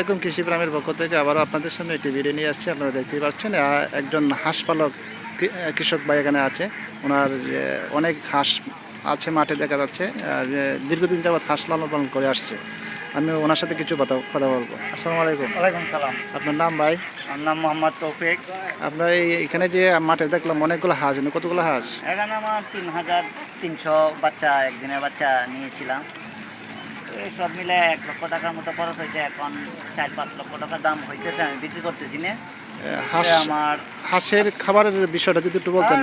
একদম কৃষি প্রামের পক্ষ থেকে আবারও আপনাদের সামনে একটি ভিডিও নিয়ে আসছে। আপনারা দেখতেই পাচ্ছেন একজন হাঁস পালক কৃষক ভাই এখানে আছে। ওনার অনেক হাঁস আছে মাঠে দেখা যাচ্ছে, আর দীর্ঘদিন যাবৎ হাঁস লালন পালন করে আসছে। আমি ওনার সাথে কিছু কথা বলবো। আসসালামু আলাইকুম। ওয়ালাইকুম সালাম। আপনার নাম ভাই? আমার নাম মোহাম্মদ তৌফিক। আপনার এখানে যে মাঠে দেখলাম অনেকগুলো হাঁস, কতগুলো হাঁস? এখানে আমার 3,300 বাচ্চা, একদিনের বাচ্চা নিয়েছিলাম। এই সব মিলে 1 লক্ষ টাকার মতো খরচ হয়েছে। এখন 4-5 লক্ষ টাকা দাম হইতেছে, আমি বিক্রি করতেছি না। আমার হাঁসের খাবারের বিষয়টা যদি একটু বলতেন।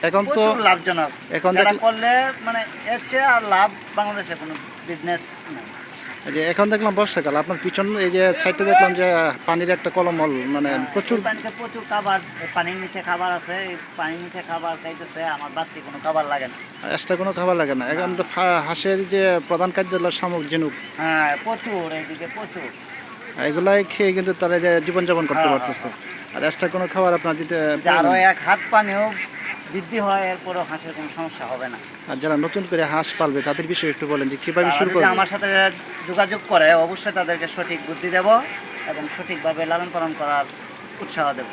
এখন তো লাভজনক, এখন করলে মানে এর চেয়ে আর লাভ বাংলাদেশে কোনো বিজনেস নেই। যে এখন দেখলাম বর্ষাকাল, আপনার পিছন এই যে সাইডে দেখলাম যে পানির একটা কলমল, মানে প্রচুর পানিতে প্রচুর খাবার, পানির নিচে খাবার আছে। এই পানির নিচে খাবার খাইতেছে, আমার বাড়তি কোনো খাবার লাগে না, এক্সট্রা কোনো খাবার লাগে না। এখন তো হাঁসের যে প্রধান খাদ্য হলো শামুক, ঝিনুক। হ্যাঁ প্রচুর, এইদিকে প্রচুর। এগুলাই খেয়ে কিন্তু তারা যে জীবনযাপন করতে পারতেছে। আর এক্সট্রা কোনো খাবার আপনার দিতে আরও 1 হাত পানিও বৃদ্ধি হয়, এরপরও হাঁসের কোনো সমস্যা হবে না। আর যারা নতুন করে হাঁস পালবে তাদের বিষয়ে একটু বলেন যে কীভাবে শুরু করবে। আমার সাথে যোগাযোগ করে অবশ্যই তাদেরকে সঠিক বুদ্ধি দেব এবং সঠিকভাবে লালন পালন করার উৎসাহ দেব।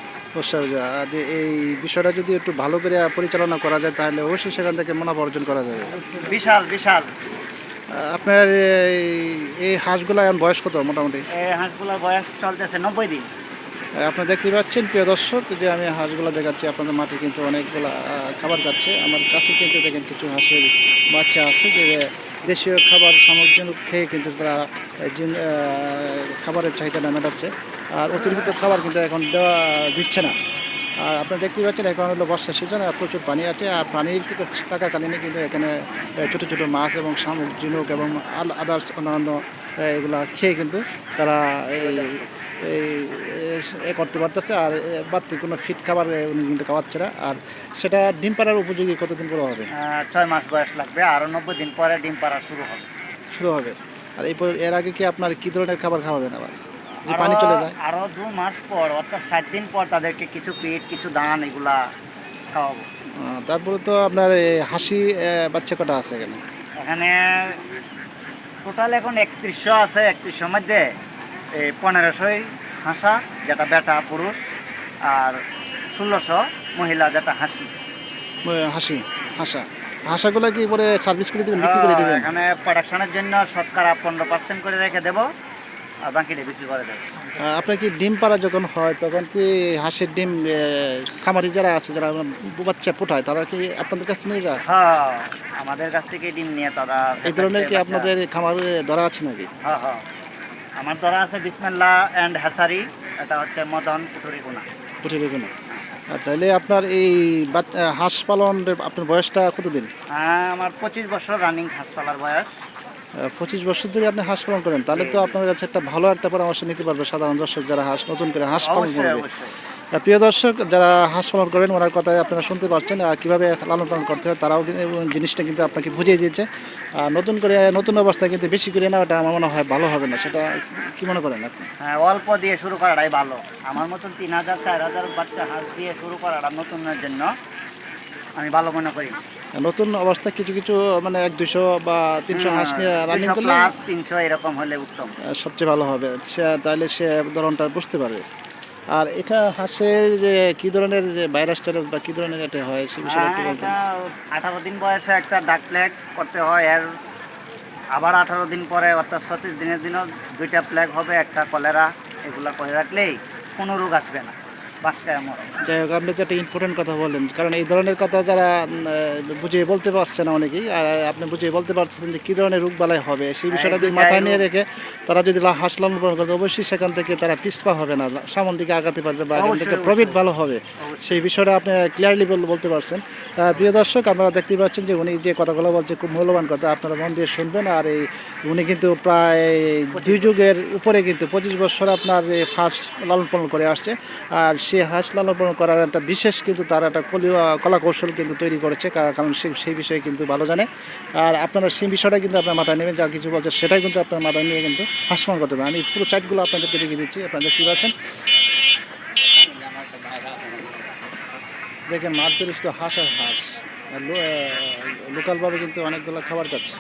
যে এই বিষয়টা যদি একটু ভালো করে পরিচালনা করা যায় তাহলে অবশ্যই সেখান থেকে মুনাফা অর্জন করা যাবে। বিশাল বিশাল। আপনার এই হাঁসগুলো এখন বয়স কত মোটামুটি? এই হাঁসগুলোর বয়স চলতেছে 90 দিন। আপনারা দেখতে পাচ্ছেন প্রিয় দর্শক, যে আমি হাঁসগুলো দেখাচ্ছি আপনাদের মাঠে কিন্তু অনেকগুলো খাবার খাচ্ছে। আমার কাছে কিন্তু দেখেন কিছু হাঁসের বাচ্চা আছে যে দেশীয় খাবার সামগ্রী খেয়ে কিন্তু তারা খাবারের চাহিদাটা মেটাচ্ছে। আর অতিরিক্ত খাবার কিন্তু এখন দিচ্ছে না। আর আপনারা দেখতে পাচ্ছেন এখন হলো বর্ষা সিজন, আর প্রচুর পানি আছে। আর পানির থাকাকালীন কিন্তু এখানে ছোটো ছোটো মাছ এবং শামুক, ঝিনুক এবং আদার্স অন্যান্য এগুলা খেয়ে কিন্তু তারা এই করতে পারতেছে। আর বাড়তি কোনো ফিট খাবার উনি কিন্তু খাওয়াচ্ছে না। আর সেটা ডিম পাড়ার উপযোগী কতদিন পরে হবে? 6 মাস বয়স লাগবে, আরও 90 দিন পরে ডিম পাড়া শুরু হবে। আর এর আগে কি আপনার কী ধরনের খাবার খাওয়াবেন আবার পানি চলে যায়? আরও 2 মাস পর, অর্থাৎ 60 দিন পর তাদেরকে কিছু পিট, কিছু ধান এগুলা খাওয়াবো। তারপরে তো আপনার হাসি বাচ্চা কটা আছে এখানে? এখানে টোটাল এখন 3100 আছে। 3100 মধ্যে 1500 হাঁসা, যেটা বেটা পুরুষ, আর 1600 মহিলা, যেটা হাঁসাগুলো কি পরে সার্ভিস করে দেবেন, বিক্রি করে দেবেন? এখানে প্রোডাকশনের জন্য শতকরা 15% করে রেখে দেবো, আর বাকিটা বিক্রি করে দেবো। আপনার কি ডিম পাড়া যখন হয় তখন কি হাঁসের ডিম খামারি যারা আছে, যারা বাচ্চা ফোটায়, তারা কি আপনাদের কাছ থেকে নিয়ে যায়? হ্যাঁ, আমাদের কাছ থেকে ডিম নিয়ে তারা। এই ধরনের কি আপনাদের খামারে ধরা আছে নাকি? হ্যাঁ হ্যাঁ, আমার ধরা আছে বিসমিল্লাহ অ্যান্ড হ্যাচারি, এটা হচ্ছে মদন পুটুরিগুনা। আর তাহলে আপনার এই হাঁস পালনের আপনার বয়সটা কতদিন? হ্যাঁ, আমার 25 বছর রানিং হাঁস পালার বয়স। 25 বছর ধরে আপনি হাঁস পালন করেন, তাহলে তো আপনার কাছে একটা ভালো একটা পরামর্শ নিতে পারবে সাধারণ দর্শক যারা নতুন করে হাঁস পালন করবে। প্রিয় দর্শক, যারা হাঁস পালন করেন ওনার কথাই আপনারা শুনতে পাচ্ছেন, আর কীভাবে লালন পালন করতে হয় তারাও কিন্তু জিনিসটা কিন্তু আপনাকে বুঝিয়ে দিয়েছে। আর নতুন অবস্থায় কিন্তু বেশি করে নেওয়াটা আমার মনে হয় ভালো হবে না, সেটা কি মনে করেন আপনি? হ্যাঁ, অল্প দিয়ে শুরু করাটাই ভালো। আমার মতন 3000-4000 বাচ্চা হাঁস দিয়ে শুরু করাটা নতুনের জন্য আমি ভালো মনে করি। নতুন অবস্থায় কিছু মানে 100-200 বা 300 হাঁস নিয়ে রানিং করলে, 300 এরকম হলে উত্তম, সবচেয়ে ভালো হবে। তাহলে সে ধরনটা বুঝতে পারবে। আর এটা হাঁসের যে কী ধরনের ভাইরাস টাইরাস বা কী ধরনের এটা হয় সে বিষয়ে একটু বলতেন। 18 দিন বয়সে একটা ডাক প্লেগ করতে হয়, এর আবার 18 দিন পরে অর্থাৎ 36 দিনের দিনও 2টা প্লেগ হবে, একটা কলেরা। এগুলা করে রাখলেই কোনো রোগ আসবে না, বাসকায় মরে। যাই হোক, আপনি তো একটা ইম্পর্টেন্ট কথা বললেন, কারণ এই ধরনের কথা যারা বুঝিয়ে বলতে পারছে না অনেকেই, আর আপনি বুঝিয়ে বলতে পারছেন যে কী ধরনের রোগ বালাই হবে সেই বিষয়টা যদি মাথায় নিয়ে রেখে তারা যদি হাঁস লালন পালন করে, অবশ্যই সেখান থেকে তারা পিছপা হবে না, সামন দিকে আগাতে পারবে বা এখান থেকে প্রফিট ভালো হবে। সেই বিষয়টা আপনি ক্লিয়ারলি বলতে পারছেন। প্রিয় দর্শক, আপনারা দেখতেই পাচ্ছেন যে উনি যে কথাগুলো বলছে খুব মূল্যবান কথা, আপনারা মন দিয়ে শুনবেন। আর উনি কিন্তু প্রায় 2 যুগের উপরে কিন্তু 25 বছর আপনার হাঁস লালন পালন করে আসছে। আর সে হাঁস লালন পালন করার একটা বিশেষ কিন্তু তার একটা কলা কৌশল কিন্তু তৈরি করেছে, কারণ সেই বিষয়ে কিন্তু ভালো জানে। আর আপনারা সেই বিষয়টা কিন্তু আপনার মাথায় নেবেন, যা কিছু বলছে সেটাই কিন্তু আপনার মাথায় নিয়ে কিন্তু হাঁস পালন করতে হবে। আমি পুরো চার্টগুলো আপনাদেরকে দেখিয়ে দিচ্ছি, আপনারা দেখতে পাচ্ছেন। দেখেন মাঠ জুড়ে শুধু হাঁস আর হাঁস, লোকালভাবে কিন্তু অনেকগুলো খাবার খাচ্ছে।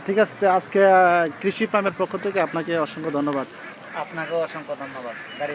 ঠিক আছে, তো আজকে কৃষি ফার্মের পক্ষ থেকে আপনাকে অসংখ্য ধন্যবাদ। আপনাকেও অসংখ্য ধন্যবাদ। গাড়ি